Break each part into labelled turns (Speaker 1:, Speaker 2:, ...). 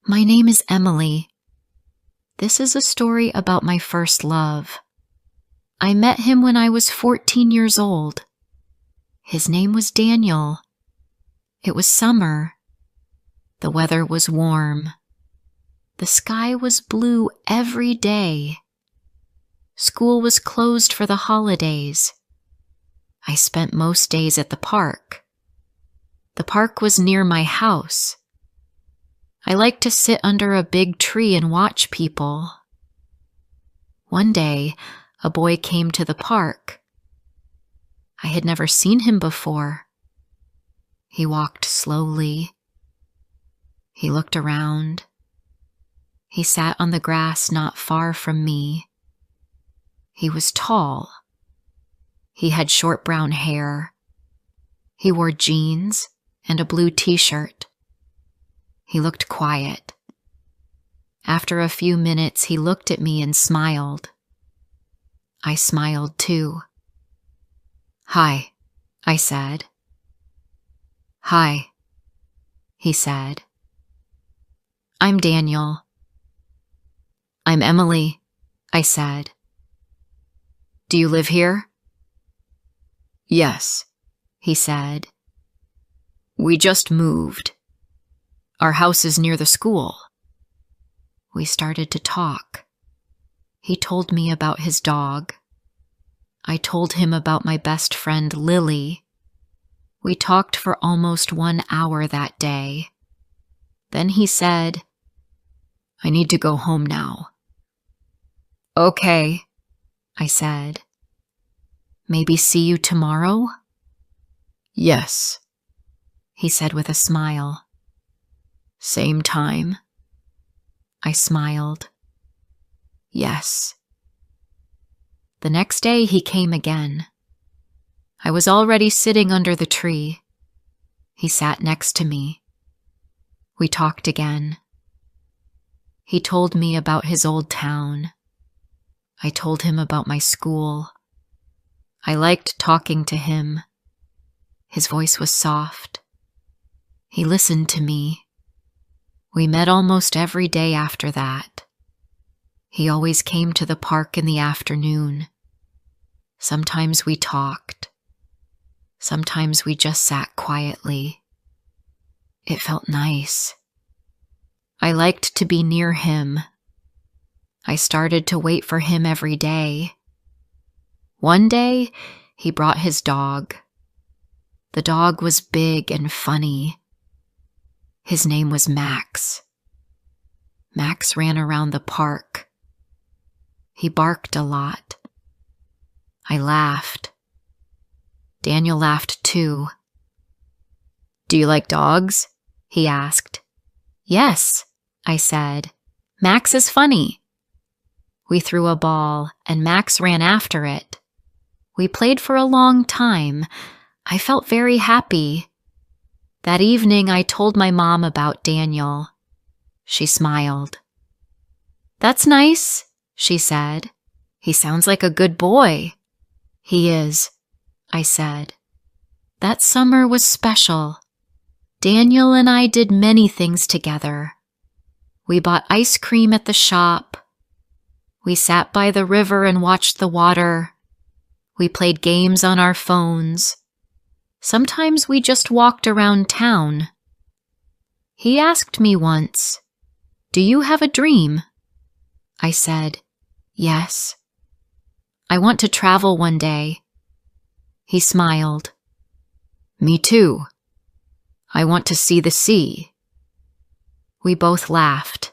Speaker 1: My name is Emily. This is a story about my first love. I met him when I was 14 years old. His name was Daniel. It was summer. The weather was warm. The sky was blue every day. School was closed for the holidays. I spent most days at the park. The park was near my house. I liked to sit under a big tree and watch people. One day, a boy came to the park. I had never seen him before. He walked slowly. He looked around. He sat on the grass not far from me. He was tall. He had short brown hair. He wore jeans and a blue t-shirt. He looked quiet. After a few minutes, he looked at me and smiled. I smiled too. "Hi," I said. "Hi," he said. "I'm Daniel." "I'm Emily," I said. "Do you live here?" "Yes," he said. "We just moved. Our house is near the school." We started to talk. He told me about his dog. I told him about my best friend, Lily. We talked for almost 1 hour that day. Then he said, "I need to go home now." "Okay," I said. "Maybe see you tomorrow?" "Yes," he said with a smile. "Same time?" I smiled. "Yes." The next day he came again. I was already sitting under the tree. He sat next to me. We talked again. He told me about his old town. I told him about my school. I liked talking to him. His voice was soft. He listened to me. We met almost every day after that. He always came to the park in the afternoon. Sometimes we talked. Sometimes we just sat quietly. It felt nice. I liked to be near him. I started to wait for him every day. One day, he brought his dog. The dog was big and funny. His name was Max. Max ran around the park. He barked a lot. I laughed. Daniel laughed too. "Do you like dogs?" he asked. "Yes," I said. "Max is funny." We threw a ball, and Max ran after it. We played for a long time. I felt very happy. That evening, I told my mom about Daniel. She smiled. "That's nice," she said. "He sounds like a good boy." "He is," I said. That summer was special. Daniel and I did many things together. We bought ice cream at the shop. We sat by the river and watched the water. We played games on our phones. Sometimes we just walked around town. He asked me once, "Do you have a dream?" I said, "Yes. I want to travel one day." He smiled. "Me too. I want to see the sea." We both laughed.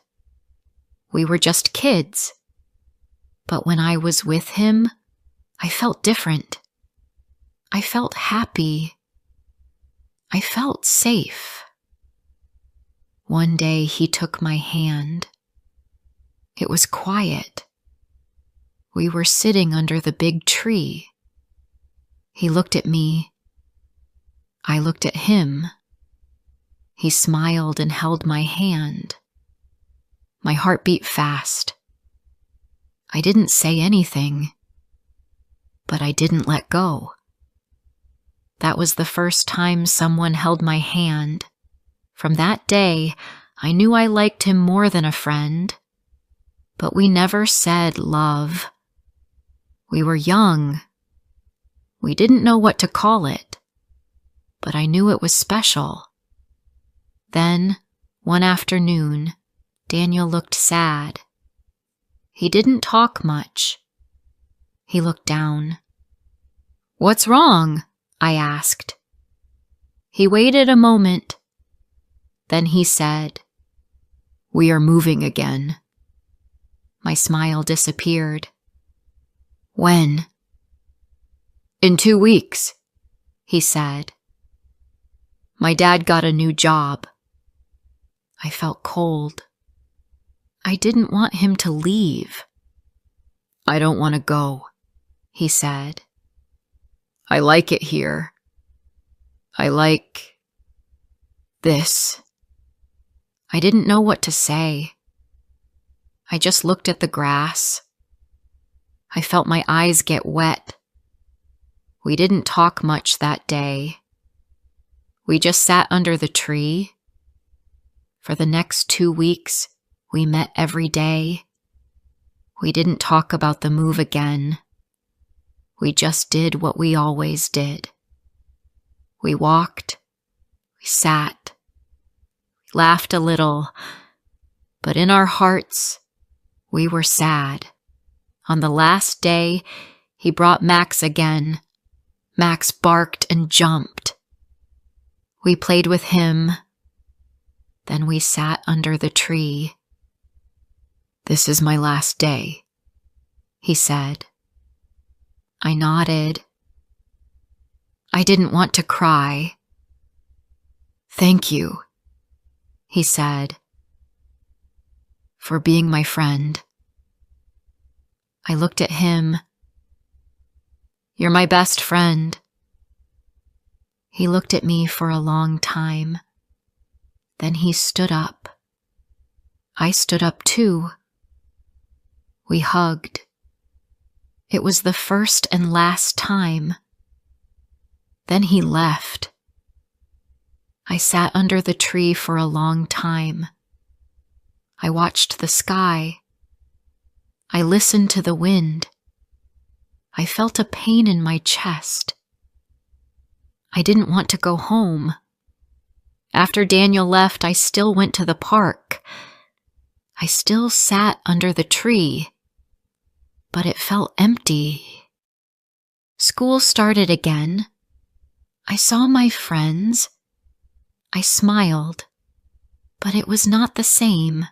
Speaker 1: We were just kids. But when I was with him, I felt different. I felt happy. I felt safe. One day he took my hand. It was quiet. We were sitting under the big tree. He looked at me. I looked at him. He smiled and held my hand. My heart beat fast. I didn't say anything, but I didn't let go. That was the first time someone held my hand. From that day, I knew I liked him more than a friend, but we never said love. We were young. We didn't know what to call it, but I knew it was special. Then, one afternoon, Daniel looked sad. He didn't talk much. He looked down. "What's wrong?" I asked. He waited a moment. Then he said, "We are moving again." My smile disappeared. "When?" "In 2 weeks," he said. My dad got a new job. I felt cold. I didn't want him to leave. "I don't want to go," he said. "I like it here. I like this." I didn't know what to say. I just looked at the grass. I felt my eyes get wet. We didn't talk much that day. We just sat under the tree. For the next 2 weeks, we met every day. We didn't talk about the move again. We just did what we always did. We walked, we sat, we laughed a little, but in our hearts, we were sad. On the last day, he brought Max again. Max barked and jumped. We played with him. Then we sat under the tree. "This is my last day," he said. I nodded. I didn't want to cry. "Thank you," he said, "for being my friend." I looked at him. "You're my best friend." He looked at me for a long time. Then he stood up. I stood up too. We hugged. It was the first and last time. Then he left. I sat under the tree for a long time. I watched the sky. I listened to the wind. I felt a pain in my chest. I didn't want to go home. After Daniel left, I still went to the park. I still sat under the tree, but it felt empty. School started again. I saw my friends. I smiled, but it was not the same.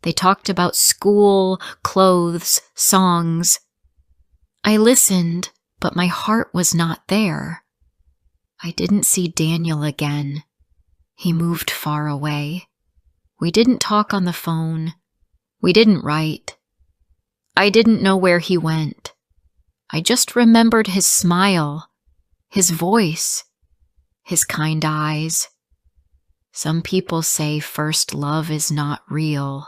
Speaker 1: They talked about school, clothes, songs. I listened, but my heart was not there. I didn't see Daniel again. He moved far away. We didn't talk on the phone. We didn't write. I didn't know where he went. I just remembered his smile, his voice, his kind eyes. Some people say first love is not real,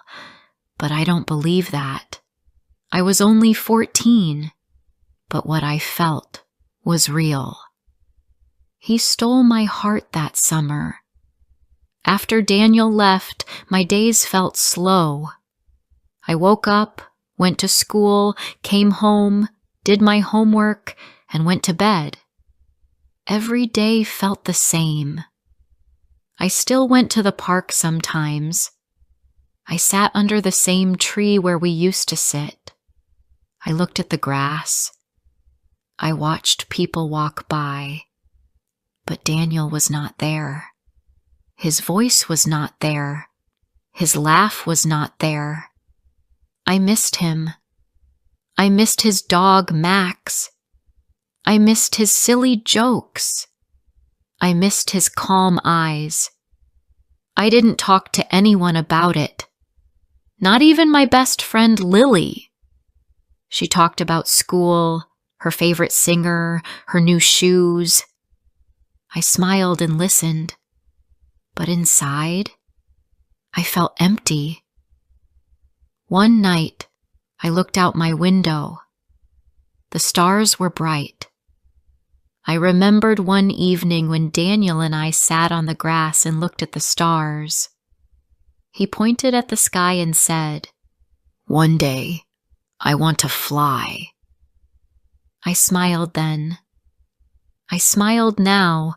Speaker 1: but I don't believe that. I was only 14, but what I felt was real. He stole my heart that summer. After Daniel left, my days felt slow. I woke up, went to school, came home, did my homework, and went to bed. Every day felt the same. I still went to the park sometimes. I sat under the same tree where we used to sit. I looked at the grass. I watched people walk by. But Daniel was not there. His voice was not there. His laugh was not there. I missed him. I missed his dog, Max. I missed his silly jokes. I missed his calm eyes. I didn't talk to anyone about it. Not even my best friend, Lily. She talked about school, her favorite singer, her new shoes. I smiled and listened, but inside, I felt empty. One night, I looked out my window. The stars were bright. I remembered one evening when Daniel and I sat on the grass and looked at the stars. He pointed at the sky and said, "One day, I want to fly." I smiled then. I smiled now,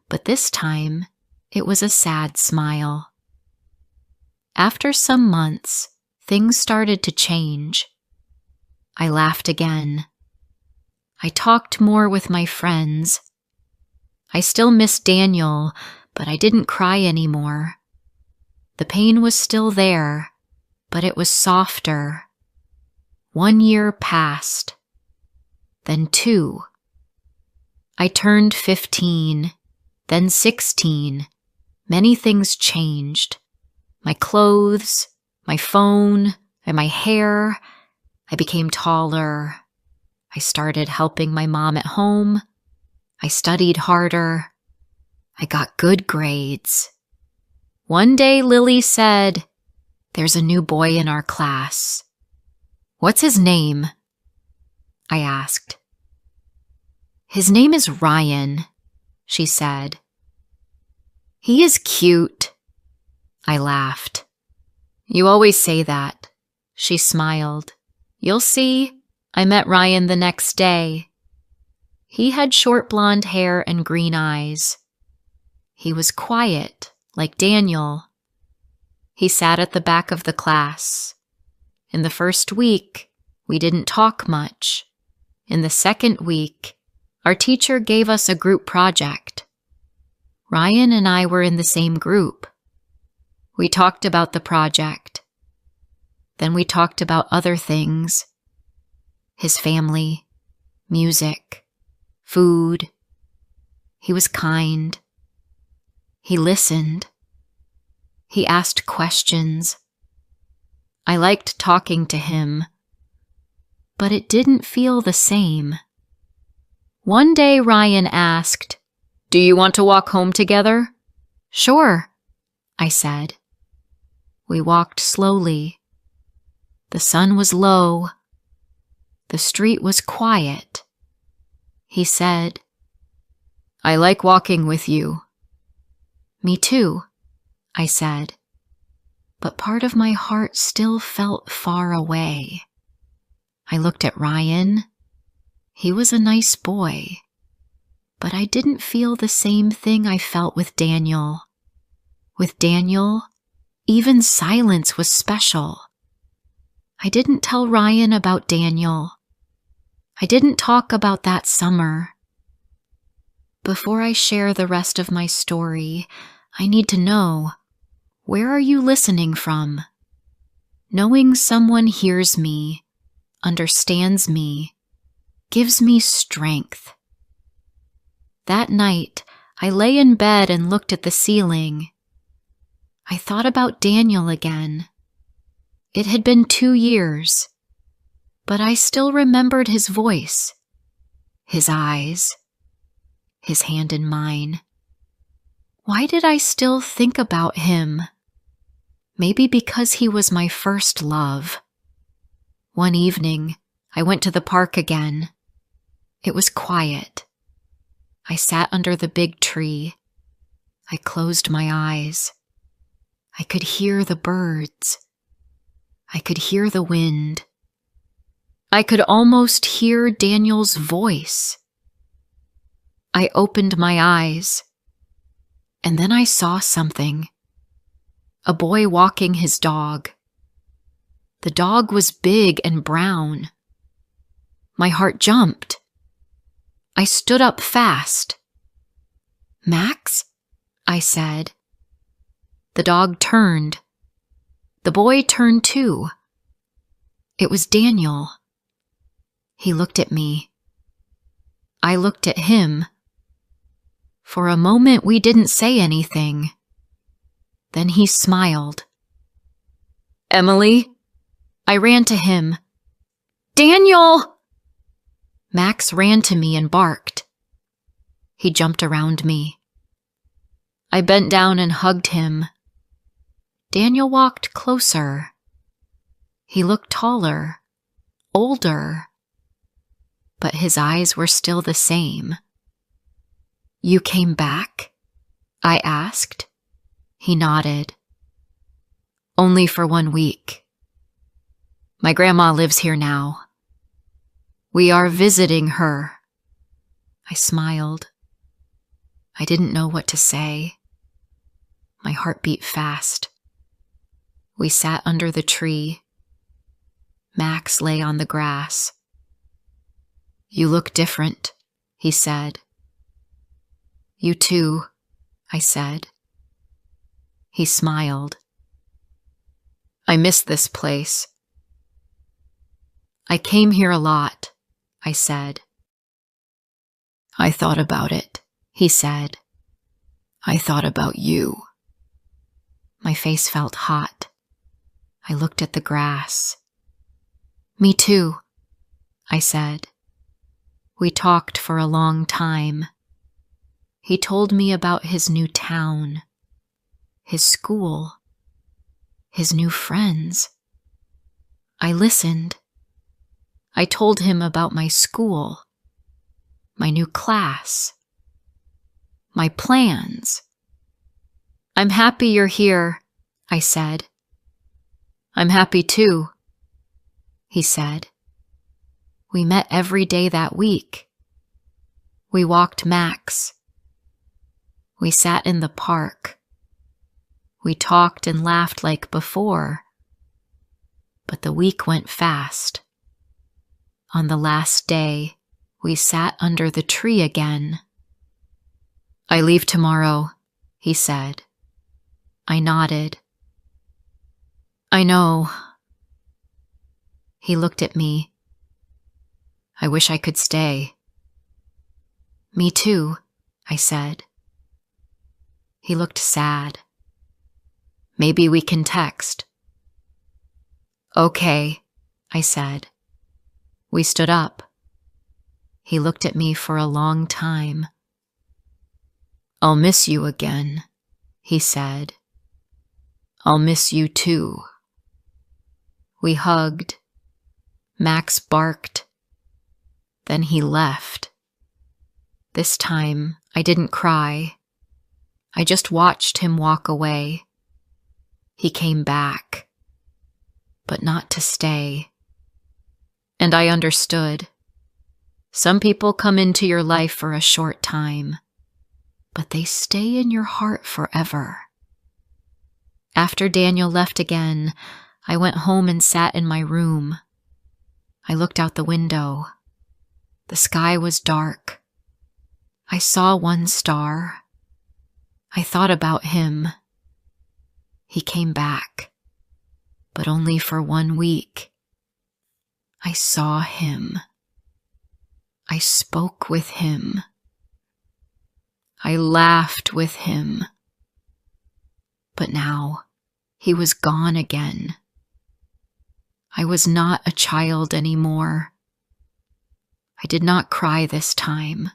Speaker 1: but this time it was a sad smile. After some months, things started to change. I laughed again. I talked more with my friends. I still missed Daniel, but I didn't cry anymore. The pain was still there, but it was softer. 1 year passed, then 2. I turned 15, then 16. Many things changed. My clothes, my phone, and my hair. I became taller. I started helping my mom at home. I studied harder. I got good grades. One day Lily said, "There's a new boy in our class." "What's his name?" I asked. "His name is Ryan," she said. "He is cute." I laughed. "You always say that." She smiled. "You'll see." I met Ryan the next day. He had short blonde hair and green eyes. He was quiet, like Daniel. He sat at the back of the class. In the first week, we didn't talk much. In the second week, our teacher gave us a group project. Ryan and I were in the same group. We talked about the project. Then we talked about other things. His family, music, food. He was kind. He listened. He asked questions. I liked talking to him, but it didn't feel the same. One day Ryan asked, "Do you want to walk home together?" "Sure," I said. We walked slowly. The sun was low. The street was quiet. He said, "I like walking with you." "Me too," I said, but part of my heart still felt far away. I looked at Ryan. He was a nice boy, but I didn't feel the same thing I felt with Daniel. With Daniel, even silence was special. I didn't tell Ryan about Daniel. I didn't talk about that summer. Before I share the rest of my story, I need to know, where are you listening from? Knowing someone hears me, understands me, gives me strength. That night, I lay in bed and looked at the ceiling. I thought about Daniel again. It had been 2 years, but I still remembered his voice, his eyes, his hand in mine. Why did I still think about him? Maybe because he was my first love. One evening, I went to the park again. It was quiet. I sat under the big tree. I closed my eyes. I could hear the birds. I could hear the wind. I could almost hear Daniel's voice. I opened my eyes, and then I saw something. A boy walking his dog. The dog was big and brown. My heart jumped. I stood up fast. "Max?" I said. The dog turned. The boy turned too. It was Daniel. He looked at me. I looked at him. For a moment we didn't say anything. Then he smiled. "Emily?" I ran to him. "Daniel!" Max ran to me and barked. He jumped around me. I bent down and hugged him. Daniel walked closer. He looked taller, older, but his eyes were still the same. "You came back?" I asked. He nodded. Only for 1 week. My grandma lives here now. We are visiting her. I smiled. I didn't know what to say. My heart beat fast. We sat under the tree. Max lay on the grass. You look different, he said. You too, I said. He smiled. I miss this place. I came here a lot, I said. I thought about it, he said. I thought about you. My face felt hot. I looked at the grass. Me too, I said. We talked for a long time. He told me about his new town, his school, his new friends. I listened. I told him about my school, my new class, my plans. I'm happy you're here, I said. I'm happy too, he said. We met every day that week. We walked Max. We sat in the park. We talked and laughed like before. But the week went fast. On the last day, we sat under the tree again. I leave tomorrow, he said. I nodded. I know. He looked at me. I wish I could stay. Me too, I said. He looked sad. Maybe we can text. Okay, I said. We stood up. He looked at me for a long time. I'll miss you again, he said. I'll miss you too. We hugged. Max barked. Then he left. This time, I didn't cry. I just watched him walk away. He came back, but not to stay. And I understood. Some people come into your life for a short time, but they stay in your heart forever. After Daniel left again, I went home and sat in my room. I looked out the window. The sky was dark. I saw one star. I thought about him. He came back, but only for 1 week. I saw him. I spoke with him. I laughed with him. But now, he was gone again. I was not a child anymore. I did not cry this time,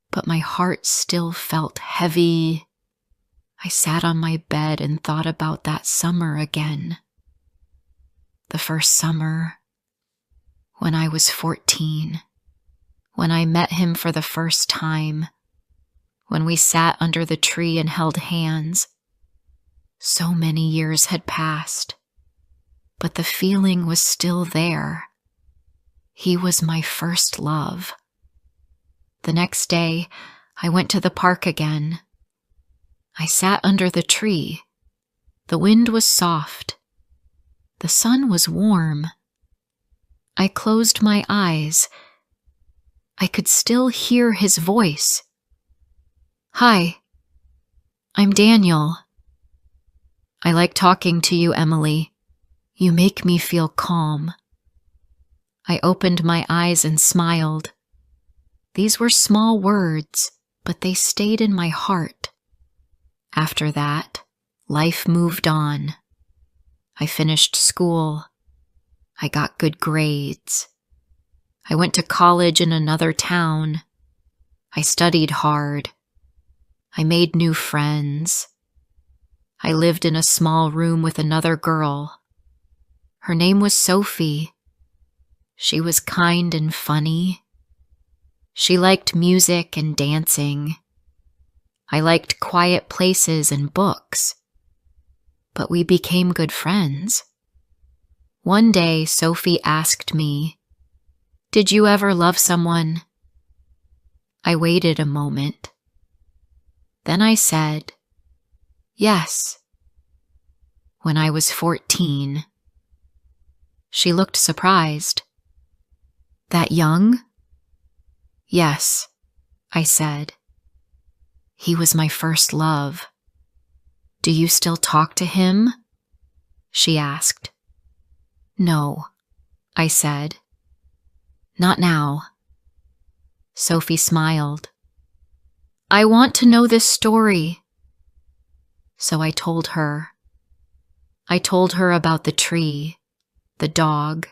Speaker 1: but my heart still felt heavy. I sat on my bed and thought about that summer again. The first summer, when I was 14, when I met him for the first time, when we sat under the tree and held hands. So many years had passed, but the feeling was still there. He was my first love. The next day, I went to the park again. I sat under the tree. The wind was soft. The sun was warm. I closed my eyes. I could still hear his voice. Hi, I'm Daniel. I like talking to you, Emily. You make me feel calm. I opened my eyes and smiled. These were small words, but they stayed in my heart. After that, life moved on. I finished school. I got good grades. I went to college in another town. I studied hard. I made new friends. I lived in a small room with another girl. Her name was Sophie. She was kind and funny. She liked music and dancing. I liked quiet places and books. but we became good friends. One day, Sophie asked me, "Did you ever love someone?" I waited a moment. Then I said, "Yes, when I was 14. She looked surprised. "That young?" "Yes," I said. "He was my first love." "Do you still talk to him?" she asked. "No," I said. "Not now." Sophie smiled. "I want to know this story." So I told her. I told her about the tree, the dog,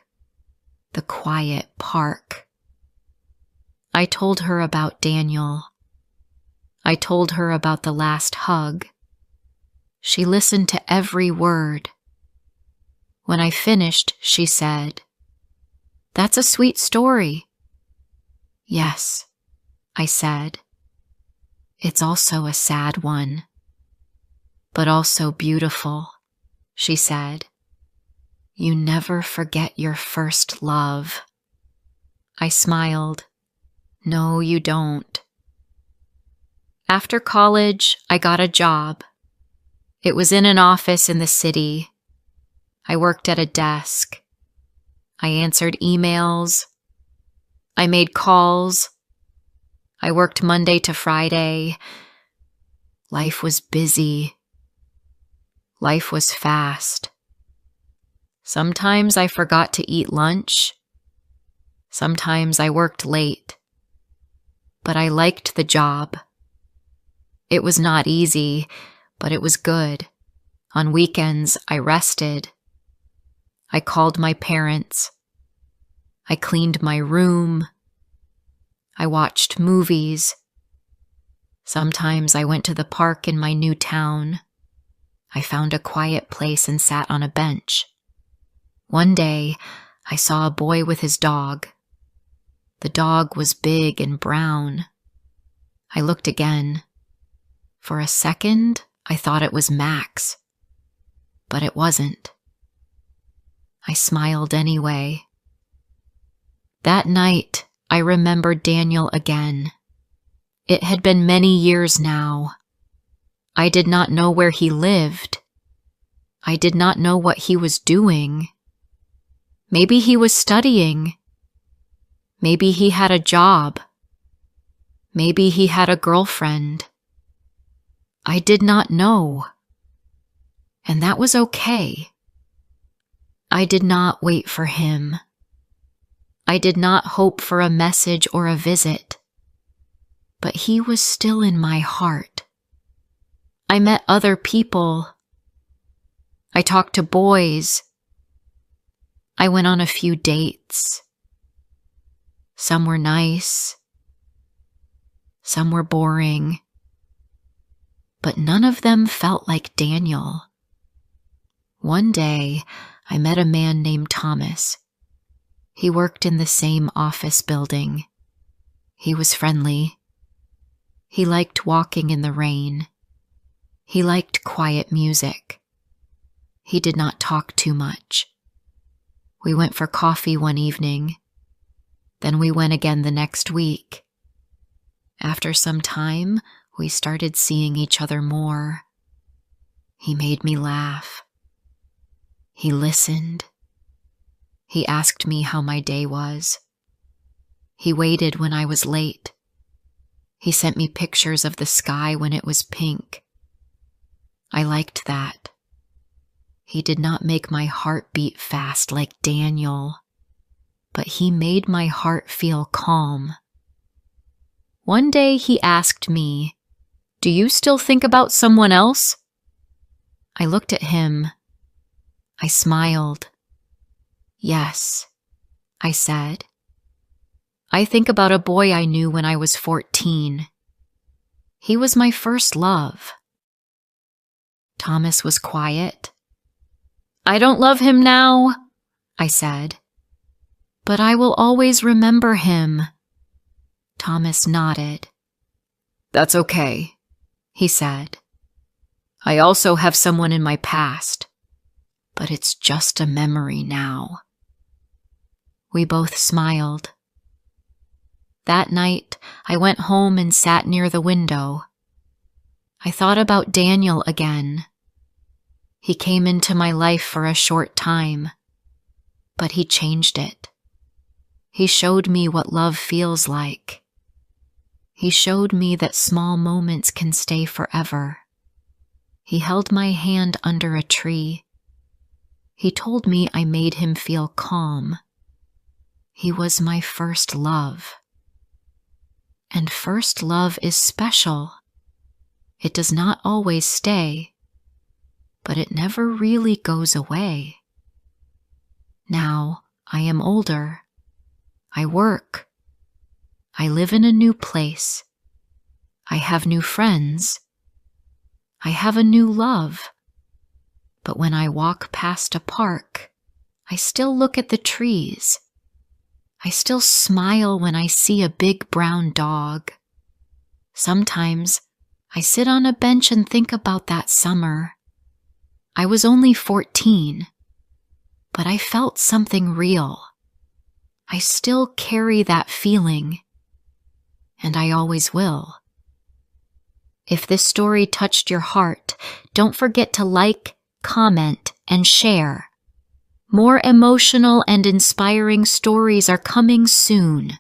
Speaker 1: the quiet park. I told her about Daniel. I told her about the last hug. She listened to every word. When I finished, she said, "That's a sweet story." "Yes," I said. "It's also a sad one, but also beautiful," she said. "You never forget your first love." I smiled. "No, you don't." After college, I got a job. It was in an office in the city. I worked at a desk. I answered emails. I made calls. I worked Monday to Friday. Life was busy. Life was fast. Sometimes I forgot to eat lunch. Sometimes I worked late. But I liked the job. It was not easy, but it was good. On weekends, I rested. I called my parents. I cleaned my room. I watched movies. Sometimes I went to the park in my new town. I found a quiet place and sat on a bench. One day, I saw a boy with his dog. The dog was big and brown. I looked again. For a second, I thought it was Max. But it wasn't. I smiled anyway. That night, I remembered Daniel again. It had been many years now. I did not know where he lived. I did not know what he was doing. Maybe he was studying. Maybe he had a job. Maybe he had a girlfriend. I did not know. And that was okay. I did not wait for him. I did not hope for a message or a visit. But he was still in my heart. I met other people. I talked to boys. I went on a few dates. Some were nice. Some were boring. But none of them felt like Daniel. One day, I met a man named Thomas. He worked in the same office building. He was friendly. He liked walking in the rain. He liked quiet music. He did not talk too much. We went for coffee one evening. Then we went again the next week. After some time, we started seeing each other more. He made me laugh. He listened. He asked me how my day was. He waited when I was late. He sent me pictures of the sky when it was pink. I liked that. He did not make my heart beat fast like Daniel, but he made my heart feel calm. One day he asked me, "Do you still think about someone else?" I looked at him. I smiled. "Yes," I said. "I think about a boy I knew when I was 14. He was my first love." Thomas was quiet. "I don't love him now," I said, "but I will always remember him." Thomas nodded. "That's okay," he said. I also have someone in my past, but it's just a memory now." We both smiled. That night, I went home and sat near the window. I thought about Daniel again. He came into my life for a short time, but he changed it. He showed me what love feels like. He showed me that small moments can stay forever. He held my hand under a tree. He told me I made him feel calm. He was my first love. And first love is special. It does not always stay, but it never really goes away. Now I am older. I work. I live in a new place. I have new friends. I have a new love. But when I walk past a park, I still look at the trees. I still smile when I see a big brown dog. Sometimes I sit on a bench and think about that summer. I was only 14, but I felt something real. I still carry that feeling, and I always will. If this story touched your heart, don't forget to like, comment, and share. More emotional and inspiring stories are coming soon.